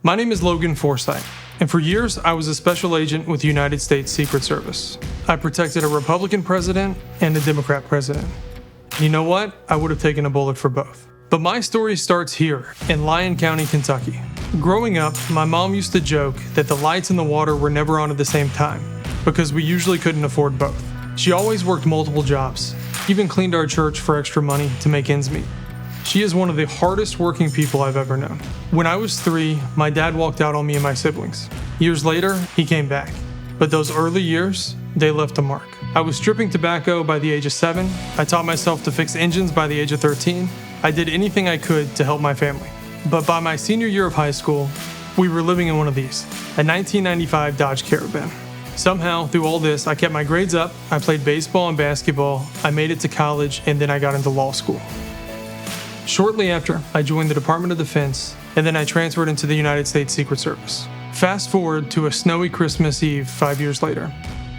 My name is Logan Forsythe, and for years I was a special agent with the United States Secret Service. I protected a Republican president and a Democrat president. You know what? I would have taken a bullet for both. But my story starts here, in Lyon County, Kentucky. Growing up, my mom used to joke that the lights and the water were never on at the same time, because we usually couldn't afford both. She always worked multiple jobs, even cleaned our church for extra money to make ends meet. She is one of the hardest working people I've ever known. When I was 3, my dad walked out on me and my siblings. Years later, he came back. But those early years, they left a mark. I was stripping tobacco by the age of 7. I taught myself to fix engines by the age of 13. I did anything I could to help my family. But by my senior year of high school, we were living in one of these, a 1995 Dodge Caravan. Somehow, through all this, I kept my grades up, I played baseball and basketball, I made it to college, and then I got into law school. Shortly after, I joined the Department of Defense, and then I transferred into the United States Secret Service. Fast forward to a snowy Christmas Eve 5 years later,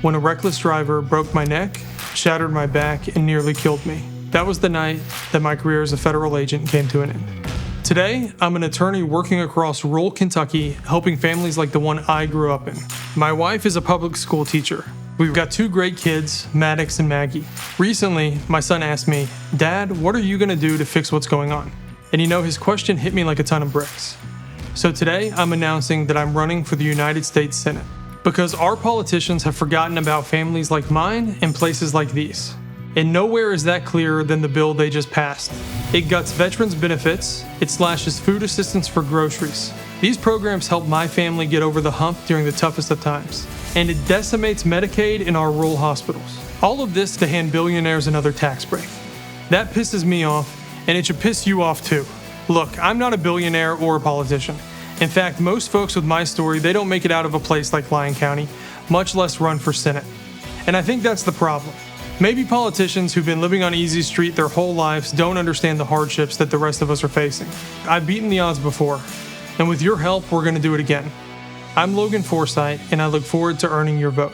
when a reckless driver broke my neck, shattered my back, and nearly killed me. That was the night that my career as a federal agent came to an end. Today, I'm an attorney working across rural Kentucky, helping families like the one I grew up in. My wife is a public school teacher. We've got 2 great kids, Maddox and Maggie. Recently, my son asked me, "Dad, what are you gonna do to fix what's going on?" And his question hit me like a ton of bricks. So today, I'm announcing that I'm running for the United States Senate. Because our politicians have forgotten about families like mine and places like these. And nowhere is that clearer than the bill they just passed. It guts veterans' benefits, it slashes food assistance for groceries. These programs help my family get over the hump during the toughest of times. And it decimates Medicaid in our rural hospitals. All of this to hand billionaires another tax break. That pisses me off, and it should piss you off too. Look, I'm not a billionaire or a politician. In fact, most folks with my story, they don't make it out of a place like Lyon County, much less run for Senate. And I think that's the problem. Maybe politicians who've been living on Easy Street their whole lives don't understand the hardships that the rest of us are facing. I've beaten the odds before, and with your help, we're going to do it again. I'm Logan Forsythe, and I look forward to earning your vote.